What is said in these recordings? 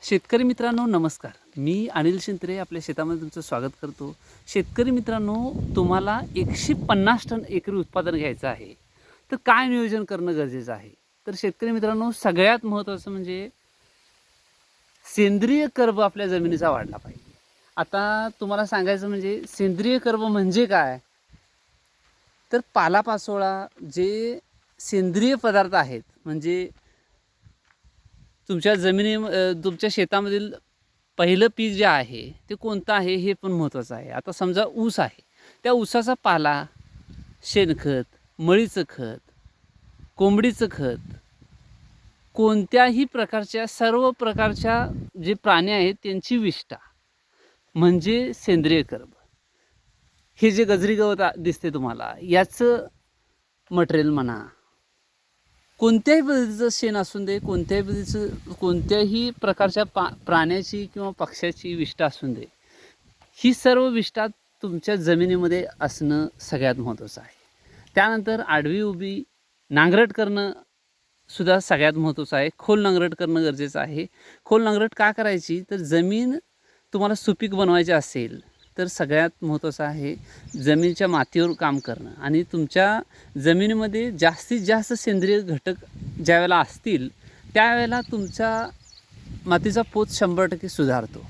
शेतकरी मित्रांनो नमस्कार. मी अनिल शिंत्रे आपल्या शेतामध्ये तुमचं स्वागत करतो. शेतकरी मित्रांनो, तुम्हाला 150 टन एकरी उत्पादन घ्यायचं आहे, तर काय नियोजन करणं गरजेचं आहे? तर शेतकरी मित्रांनो, सगळ्यात महत्त्वाचं म्हणजे सेंद्रिय कर्ब आपल्या जमिनीचा वाढला पाहिजे. आता तुम्हाला सांगायचं म्हणजे सेंद्रिय कर्ब म्हणजे काय? तर पालापाचोळा जे सेंद्रिय पदार्थ आहेत, म्हणजे तुमच्या शेतामधील पहिलं पीक जे आहे ते कोणतं आहे हे पण महत्त्वाचं आहे. आता समजा ऊस आहे, त्या ऊसाचा पाला, शेणखत, मळीचं खत, कोंबडीचं खत, कोणत्याही प्रकारच्या सर्व प्रकारच्या जे प्राणी आहेत त्यांची विष्ठा म्हणजे सेंद्रिय कर्ब. हे जे गजरी गवत दिसते तुम्हाला, याचं मटेरियल म्हणा, कोणत्याही पद्धतीचं शेण असून दे, कोणत्याही प्रकारच्या प्राण्याची किंवा पक्ष्याची विष्ठा असून दे, ही सर्व विष्ठा तुमच्या जमिनीमध्ये असणं सगळ्यात महत्त्वाचं आहे. त्यानंतर आडवी उभी नांगरट करणं सुद्धा सगळ्यात महत्त्वाचं आहे. खोल नांगरट करणं गरजेचं आहे. खोल नांगरट का करायची? तर जमीन तुम्हाला सुपीक बनवायची असेल तर सगळ्यात महत्त्वाचं आहे जमिनीच्या मातीवर काम करणं. आणि तुमच्या जमिनीमध्ये जास्तीत जास्त सेंद्रिय घटक ज्यावेळेला असतील त्यावेळेला तुमच्या मातीचा पोत 100% सुधारतो.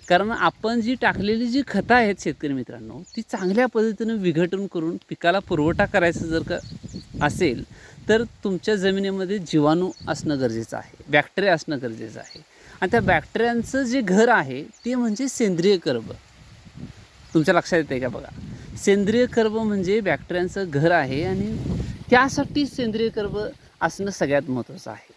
कारण आपण जी टाकलेली जी खतं आहेत शेतकरी मित्रांनो, ती चांगल्या पद्धतीनं विघटन करून पिकाला पुरवठा करायचं जर का असेल तर तुमच्या जमिनीमध्ये जीवाणू असणं गरजेचं आहे, बॅक्टेरिया असणं गरजेचं आहे. आणि त्या बॅक्टेरियांचं जे घर आहे ते म्हणजे सेंद्रिय कर्ब. तुमच्या लक्षात येते का बघा? सेंद्रिय कर्ब म्हणजे बॅक्टेरियांचं घर आहे आणि त्यासाठी सेंद्रिय कर्ब असणं सगळ्यात महत्त्वाचं आहे.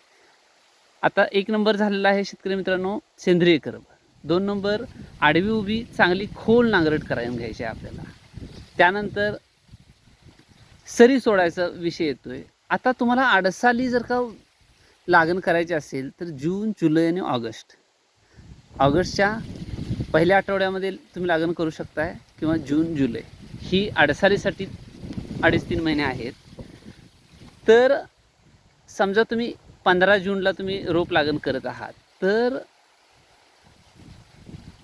आता 1 नंबर झालेला आहे शेतकरी मित्रांनो सेंद्रिय कर्ब. 2 नंबर आडवी उभी चांगली खोल नांगरट करायला घ्यायची आहे आपल्याला. त्यानंतर सरी सोडायचा विषय येतोय. आता तुम्हाला अडसाली जर का लागण करायची असेल तर जून, जुलै आणि ऑगस्टच्या पहिल्या आठवड्यामध्ये तुम्ही लागण करू शकताय किंवा जून, जुलै ही अडसालीसाठी 2.5-3 महिने आहेत. तर समजा तुम्ही 15 जूनला तुम्ही रोप लागण करत आहात, तर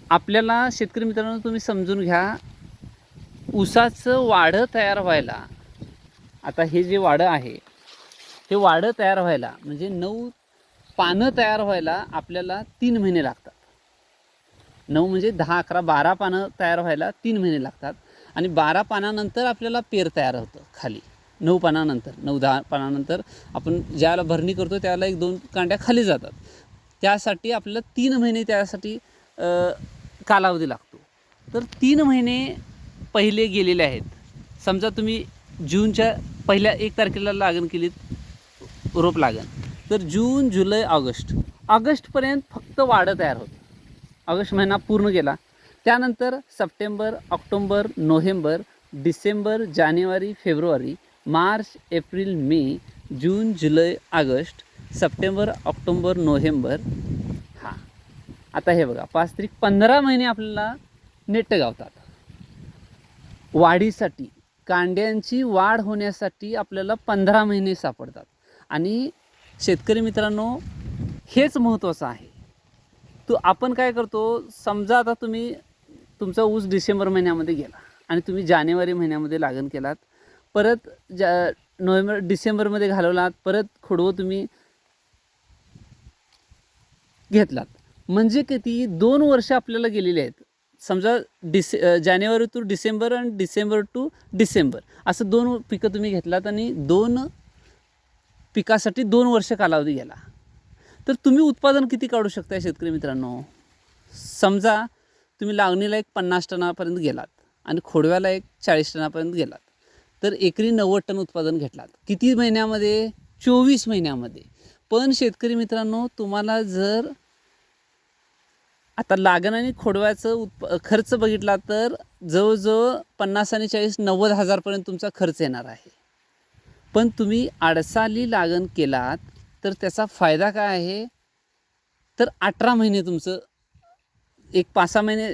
आपल्याला शेतकरी मित्रांनो तुम्ही समजून घ्या, ऊसाचं वाढं तयार व्हायला, आता हे जे वाढं आहे हे वाढं तयार व्हायला म्हणजे 9 पानं तयार व्हायला आपल्याला 3 महिने लागतात. 9 म्हणजे 10, 11, 12 पानं तयार व्हायला 3 महिने लागतात. आणि 12 पानानंतर आपल्याला पेर तयार होतं खाली. 9 पानानंतर, 9-10 पानानंतर आपण ज्याला भरणी करतो त्याला 1-2 कांड्या खाली जातात. त्यासाठी आपल्याला 3 महिने त्यासाठी कालावधी लागतो. तर 3 महिने पहिले गेलेले आहेत. समजा तुम्ही जूनच्या पहिल्या 1 तारखेला लागण केलीत रोप लागण, तर जून, जुलै, ऑगस्टपर्यंत फक्त वाढं तयार होतं. ऑगस्ट महिना पूर्ण गेला. त्यानंतर सप्टेंबर, ऑक्टोंबर, नोव्हेंबर, डिसेंबर, जानेवारी, फेब्रुवारी, मार्च, एप्रिल, मे, जून, जुलै, ऑगस्ट, सप्टेंबर, ऑक्टोंबर, नोव्हेंबर. हां, आता हे बघा 5-15 महिने आपल्याला नेट गावतात. वाढीसाठी, कांड्यांची वाढ होण्यासाठी आपल्याला 15 महिने सापडतात. आणि शेतकरी मित्रांनो हेच महत्त्वाचं आहे. आपण काय करतो, समजा आता तुमचा ऊस डिसेंबर महिन्यामध्ये गेला आणि तुम्ही जानेवारी महिन्यामध्ये लागण केलात, परत नोव्हेंबर डिसेंबरमध्ये घालवलात, परत खोडवं तुम्ही घेतलात, म्हणजे किती 2 वर्ष आपल्याला गेलेली आहेत. समजा जानेवारी टू डिसेंबर आणि डिसेंबर टू डिसेंबर असं 2 पिकं तुम्ही घेतलात आणि 2 पिकासाठी 2 वर्ष कालावधी गेला. तर तुम्ही उत्पादन किती काढू शकता शेतकरी मित्रांनो? समजा तुम्ही लावणीला 50 टनापर्यंत गेलात आणि खोडव्याला 40 टनापर्यंत गेलात, तर एकरी 90 टन उत्पादन घेतलात. किती महिन्यामध्ये? 24 महिन्यामध्ये. पण शेतकरी मित्रांनो तुम्हाला जर आता लागण आणि खोडव्याचं खर्च बघितला तर जवळजवळ 50 आणि 40 90 हजारपर्यंत तुमचा खर्च येणार आहे. पण तुम्ही अडसाली लागण केलात तर त्याचा फायदा काय आहे? तर 18 महिने तुमचं 5-6 महिने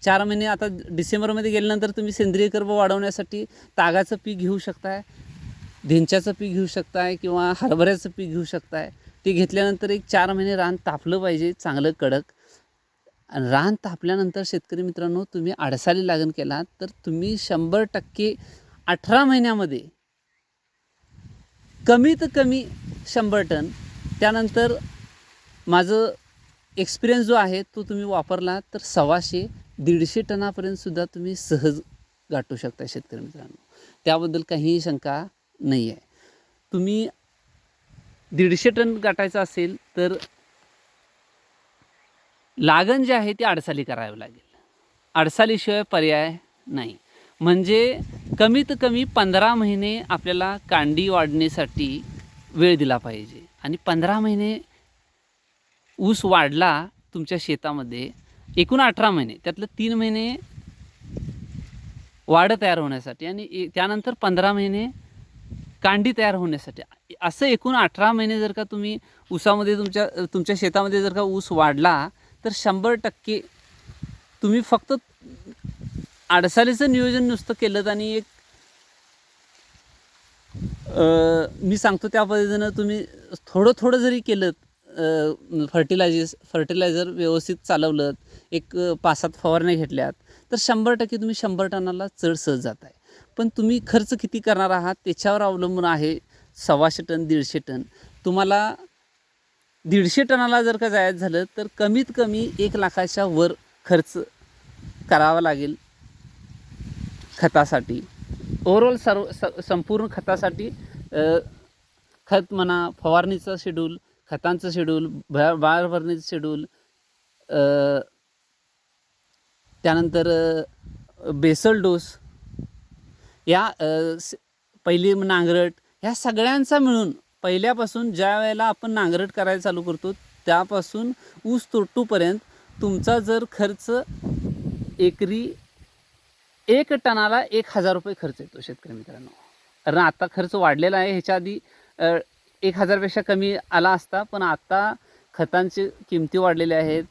4 महिने आता डिसेंबरमध्ये गेल्यानंतर तुम्ही सेंद्रिय कर्ब वाढवण्यासाठी तागाचं पीक घेऊ शकताय, धेंच्याचं पीक घेऊ शकताय किंवा हरभऱ्याचं पीक घेऊ शकताय. ते घेतल्यानंतर एक 4 महिने रान तापलं पाहिजे चांगलं कडक. आणि रान तापल्यानंतर शेतकरी मित्रांनो तुम्ही आडसाली लागण केलात तर तुम्ही 100% 18 महिन्यामध्ये कमीत कमी 100 टन. त्यानंतर माझं एक्सपिरियन्स जो आहे तो तुम्ही वापरला तर 150-150 टनापर्यंतसुद्धा तुम्ही सहज गाठू शकता शेतकरी मित्रांनो. त्याबद्दल काहीही शंका नाही आहे. तुम्ही 150 टन गाठायचं असेल तर लागण जी आहे ती आडसाली करावी लागेल. आडसालीशिवाय पर्याय नाही. म्हणजे कमीत कमी 15 महिने आपल्याला कांडी वाढण्यासाठी वेळ दिला पाहिजे. आणि 15 महिने ऊस वाढला तुमच्या शेतामध्ये, एकूण 18 महिने त्यातलं 3 महिने वाढ तयार होण्यासाठी आणि त्यानंतर 15 महिने कांडी तयार होण्यासाठी, असं एकूण 18 महिने जर का तुम्ही ऊसामध्ये तुमच्या शेतामध्ये जर का ऊस वाढला तर 100% तुम्ही फक्त आडसालीचं नियोजन नुसतं केलं आणि एक मी सांगतो त्या पद्धतीनं तुम्ही थोडं जरी केलं, फर्टिलायझर व्यवस्थित चालवलं, एक 5-7 फवारण्या घेतल्यात तर 100% तुम्ही 100 टनाला चढ सहज जात आहे. पण तुम्ही खर्च किती करणार आहात त्याच्यावर अवलंबून आहे. 125 टन 150 टन तुम्हाला 150 टनाला जर का जायचं झालं तर कमीत कमी 1 लाखाच्या वर खर्च करावा लागेल खतासाठी. ओव्हरऑल संपूर्ण खतासाठी खत म्हणा, फवारणीचं शेड्यूल, खतांचं शेड्यूल, बाहेर भरणीचं शेड्यूल, त्यानंतर बेसल डोस, या पहिली नांगरट, ह्या सगळ्यांचा मिळून पहिल्यापासून ज्या वेळेला आपण नांगरट करायला चालू करतो त्यापासून ऊस तोडूपर्यंत तुमचा जर खर्च एकरी 1 टनाला 1000 रुपये खर्च येतो शेतकरी मित्रांनो. कारण आता खर्च वाढलेला आहे. ह्याच्या आधी 1000पेक्षा कमी आला असता, पण आता खतांची किमती वाढलेल्या आहेत,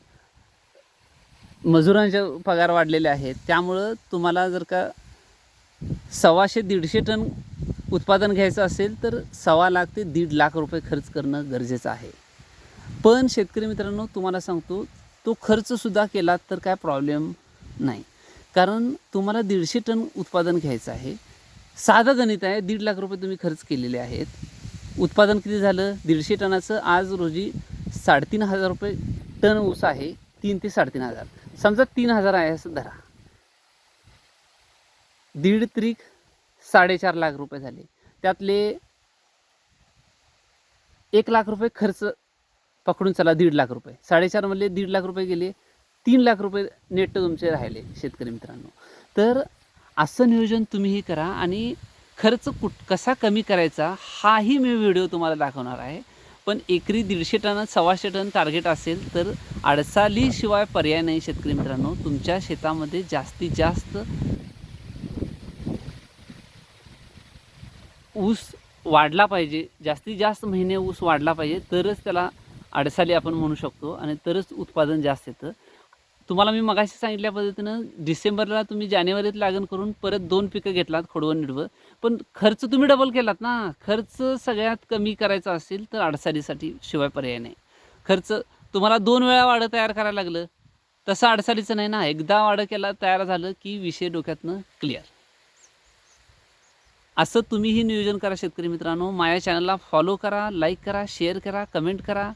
मजुरांचे पगार वाढलेले आहेत. त्यामुळं तुम्हाला जर का 125-150 टन उत्पादन घ्यायचं असेल तर 1.25 लाख ते 1.5 लाख रुपये खर्च करणं गरजेचं आहे. पण शेतकरी मित्रांनो तुम्हाला सांगतो तो खर्चसुद्धा केला तर काय प्रॉब्लेम नाही. कारण तुम्हाला 150 टन उत्पादन घ्यायचं आहे. साधं गणित आहे. 1.5 लाख रुपये तुम्ही खर्च केलेले आहेत. उत्पादन किती झालं 150 टनाचं? आज रोजी 3,500 रुपये टन ऊस आहे. 3 ते 3,500, समजा 3,000 आहे असं धरा. 1.5 त्रिक 4.5 लाख रुपये झाले. त्यातले 1 लाख रुपये खर्च पकडून चला, 1.5 लाख रुपये, 4.5 मधले 1.5 लाख रुपये गेले, 3 लाख रुपये नेट तुमचे राहिले शेतकरी मित्रांनो. तर असं नियोजन तुम्हीही करा आणि खर्च कसा कमी करायचा हाही मी व्हिडिओ तुम्हाला दाखवणार आहे. पण एकरी 150 टन 125 टन टार्गेट असेल तर आडसालीशिवाय पर्याय नाही शेतकरी मित्रांनो. तुमच्या शेतामध्ये जास्तीत जास्त ऊस वाढला पाहिजे, जास्तीत जास्त महिने ऊस वाढला पाहिजे, तरच त्याला आडसाली आपण म्हणू शकतो आणि तरच उत्पादन जास्त येतं. तुम्हाला मी मगाशी सांगितल्या पद्धतीनं डिसेंबरला तुम्ही जानेवारीत लागण करून परत 2 पिकं घेतलात, खोडवं निडवं, पण खर्च तुम्ही डबल केलात ना. खर्च सगळ्यात कमी करायचा असेल तर आडसालीसाठी शिवाय पर्याय नाही. खर्च तुम्हाला 2 वेळा वाडं तयार करायला लागलं तसं आडसालीचं नाही ना. एकदा वाडं केला तयार झालं की विषय डोक्यातनं क्लिअर. असं तुम्हीही नियोजन करा शेतकरी मित्रांनो. माझ्या चॅनलला फॉलो करा, लाईक करा, शेअर करा, कमेंट करा.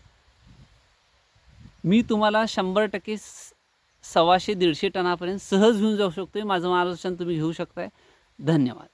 मी तुम्हाला 100% 125-150 टनापर्यंत सहज घेऊन जाऊ शकतो. माझं मार्गदर्शन तुम्ही घेऊ शकताय. धन्यवाद.